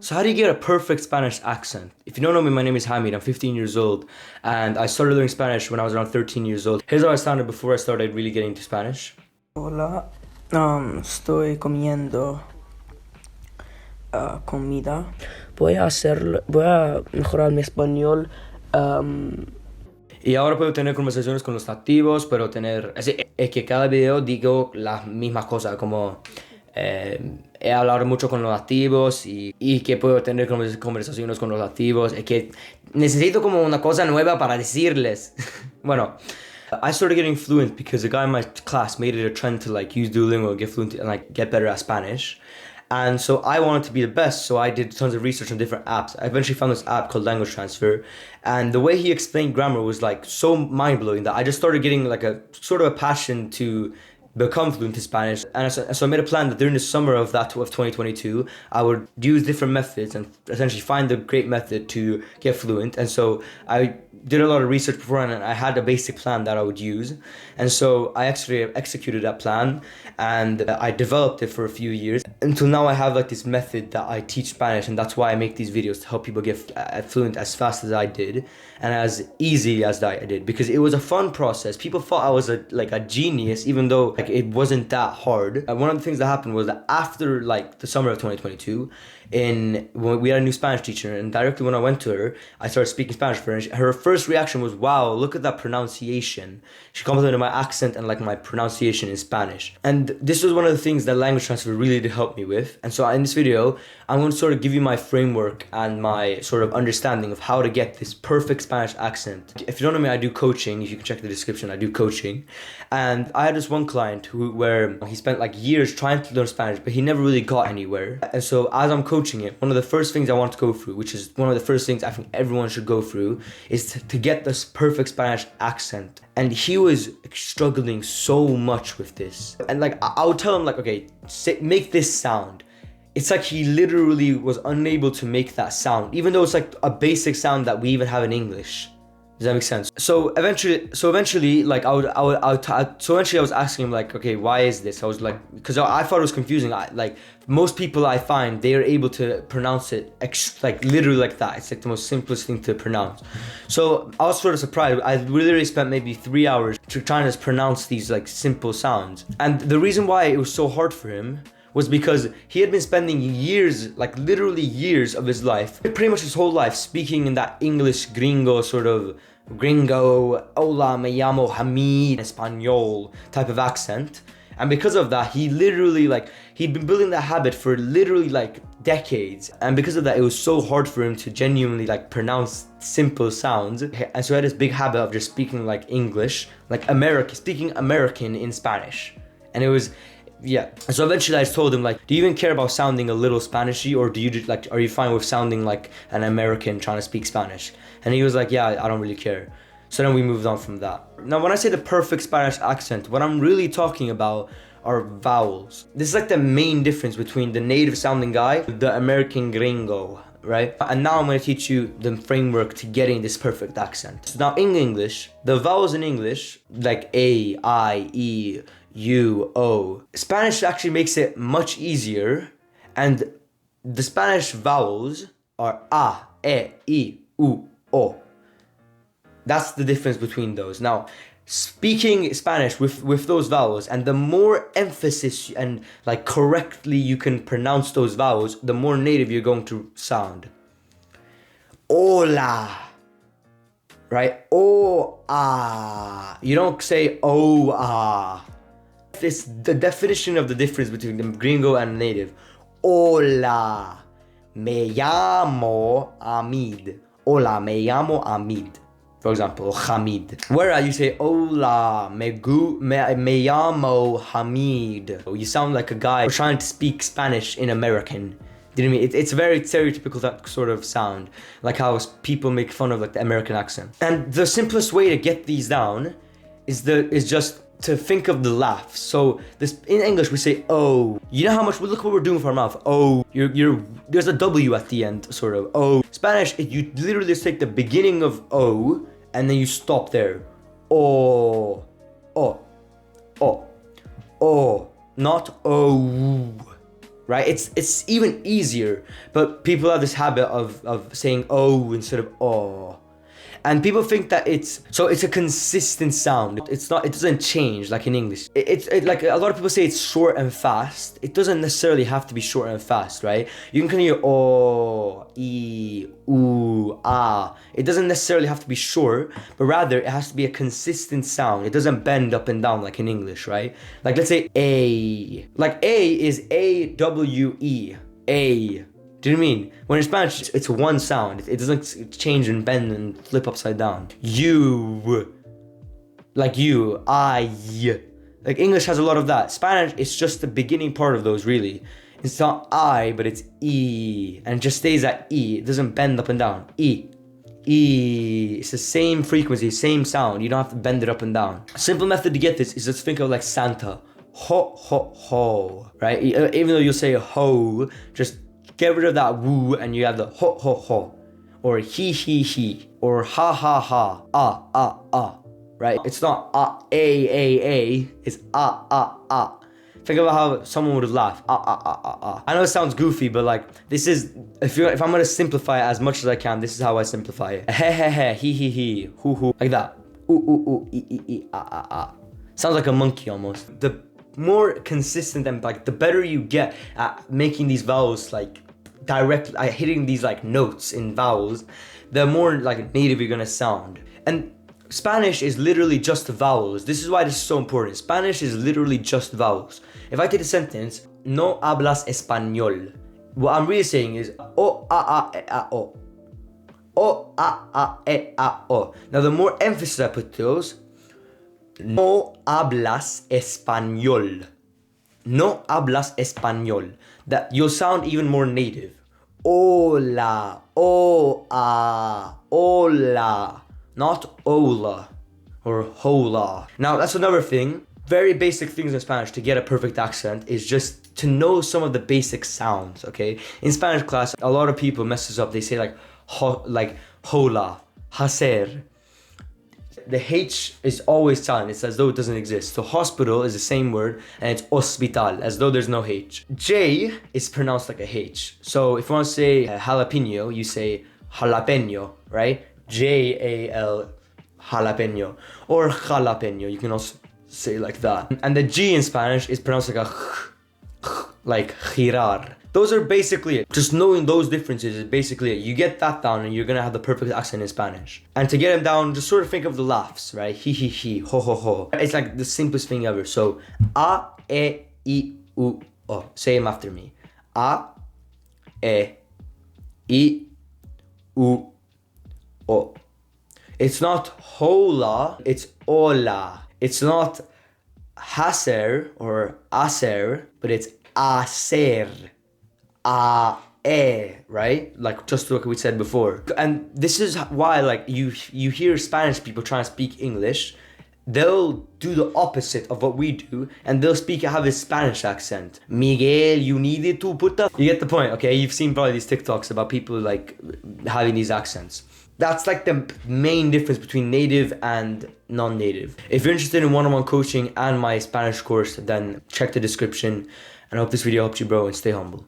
So how do you get a perfect Spanish accent? If you don't know me, my name is Hamid. I'm 15 years old, and I started learning Spanish when I was around 13 years old. Here's how I sounded before I started really getting into Spanish. Hola, estoy comiendo comida. Voy a mejorar mi español. Y ahora puedo tener conversaciones con los nativos, pero es que cada video digo las mismas cosas, como he hablado mucho con los nativos y que puedo tener conversaciones con los nativos, es que necesito como una cosa nueva para decirles. Bueno, I started getting fluent because a guy in my class made it a trend to like use Duolingo and get fluent and like get better at Spanish. And so I wanted to be the best, so I did tons of research on different apps. I eventually found this app called Language Transfer, and the way he explained grammar was like so mind-blowing that I just started getting like a sort of a passion to become fluent in Spanish. And so I made a plan that during the summer of 2022, I would use different methods and essentially find the great method to get fluent. And so I did a lot of research beforehand, and I had a basic plan that I would use. And so I actually executed that plan, and I developed it for a few years until now. I have like this method that I teach Spanish, and that's why I make these videos to help people get fluent as fast as I did and as easy as I did, because it was a fun process. People thought I was a genius, even though like it wasn't that hard. One of the things that happened was that after like the summer of 2022, when we had a new Spanish teacher, and directly when I went to her, I started speaking Spanish for her. And her first reaction was, "Wow, look at that pronunciation." She complimented my accent and like my pronunciation in Spanish. And this was one of the things that Language Transfer really did help me with. And so in this video, I'm going to sort of give you my framework and my sort of understanding of how to get this perfect Spanish accent. If you don't know me, I do coaching. If you can check the description, I do coaching. And I had this one client where he spent like years trying to learn Spanish, but he never really got anywhere. And so as I'm coaching it, one of the first things I want to go through, which is one of the first things I think everyone should go through, is to get this perfect Spanish accent. And he was struggling so much with this. And like I would tell him like, okay, make this sound. It's like he literally was unable to make that sound, even though it's like a basic sound that we even have in English. Does that make sense? So eventually, like I was asking him like, okay, why is this? I was like, because I thought it was confusing. Like most people I find, they are able to pronounce it like literally like that. It's like the most simplest thing to pronounce. So I was sort of surprised. I literally spent maybe 3 hours trying to pronounce these like simple sounds. And the reason why it was so hard for him was because he had been spending years, like literally years of his life, pretty much his whole life, speaking in that English gringo hola, me llamo Hamid, Espanol type of accent. And because of that, he literally he'd been building that habit for literally like decades. And because of that, it was so hard for him to genuinely like pronounce simple sounds. And so he had this big habit of just speaking like English, like speaking American in Spanish. And it was, yeah. So eventually I just told him like, do you even care about sounding a little Spanishy, or do you just like, are you fine with sounding like an American trying to speak Spanish? And he was like, yeah, I don't really care. So then we moved on from that. Now, when I say the perfect Spanish accent, what I'm really talking about are vowels. This is like the main difference between the native sounding guy, the American gringo, right? And now I'm going to teach you the framework to getting this perfect accent. So now in English, the vowels in English, like A, I, E, U, O, Spanish actually makes it much easier. And the Spanish vowels are A, E, I, U, O. That's the difference between those. Now, speaking Spanish with those vowels, and the more emphasis and like correctly you can pronounce those vowels, the more native you're going to sound. Hola, right? Oh, ah. You don't say oh, ah. This the definition of the difference between the gringo and native. Hola, me llamo Hamid. Hola, me llamo Hamid. For example, Hamid. Whereas you say, hola, me llamo Hamid. You sound like a guy trying to speak Spanish in American. Do you know what I mean? It's very stereotypical, that sort of sound. Like how people make fun of like the American accent. And the simplest way to get these down is just to think of the laugh. So this in English we say oh. You know how much, look what we're doing with our mouth. Oh, there's a W at the end, sort of. Oh. Spanish, you literally just take the beginning of O and then you stop there. Oh, oh, oh, oh, not oh, right? It's even easier, but people have this habit of saying oh instead of oh. And people think that it's a consistent sound. It's not. It doesn't change like in English. It's like a lot of people say it's short and fast. It doesn't necessarily have to be short and fast, right? You can kind of hear oh, e, oo, ah. It doesn't necessarily have to be short, but rather it has to be a consistent sound. It doesn't bend up and down like in English, right? Like let's say a. Like a is A-W-E. A. Do you know what I mean? When in Spanish, it's one sound. It doesn't change and bend and flip upside down. You. Like you. I. Like English has a lot of that. Spanish, it's just the beginning part of those, really. It's not I, but it's E. And it just stays at E. It doesn't bend up and down. E. E. It's the same frequency, same sound. You don't have to bend it up and down. A simple method to get this is just think of like Santa. Ho, ho, ho. Right? Even though you'll say ho, just get rid of that woo and you have the ho ho ho, or he, or ha ha ha, ah, right? It's not a, it's ah. Think about how someone would laugh, ah. I know it sounds goofy, but like this is, if I'm gonna simplify it as much as I can, this is how I simplify it. He, hoo, like that. Ooh, e, ah. Sounds like a monkey almost. The more consistent and like the better you get at making these vowels like direct, hitting these like notes in vowels, the more like native you're gonna sound. And Spanish is literally just vowels. This is why this is so important. Spanish is literally just vowels. If I take a sentence, no hablas español, what I'm really saying is o, a, e, a, o. O, a, e, a, o. Now the more emphasis I put to those, no hablas español. No hablas español. That you'll sound even more native. Hola, hola, not hola or hola. Now that's another thing. Very basic things in Spanish to get a perfect accent is just to know some of the basic sounds. Okay, in Spanish class, a lot of people mess this up. They say like hola, hacer. The H is always silent. It's as though it doesn't exist. So hospital is the same word, and it's hospital, as though there's no H. J is pronounced like a H. So if you want to say jalapeno, you say jalapeno, right? J-A-L, jalapeno. Or jalapeno, you can also say like that. And the G in Spanish is pronounced like a like girar. Those are basically it. Just knowing those differences is basically it. You get that down and you're gonna have the perfect accent in Spanish. And to get them down, just sort of think of the laughs, right? He, ho, ho. It's like the simplest thing ever. So, a, e, I, u, o. Say them after me. A, e, I, u, o. It's not hola, it's hola. It's not hacer or acer, but it's hacer. Right? Like just like we said before. And this is why like you hear Spanish people trying to speak English, they'll do the opposite of what we do and they'll have a Spanish accent. Miguel, you needed to put the... You get the point, okay? You've seen probably these TikToks about people like having these accents. That's like the main difference between native and non-native. If you're interested in one-on-one coaching and my Spanish course, then check the description. And I hope this video helped you, bro, and stay humble.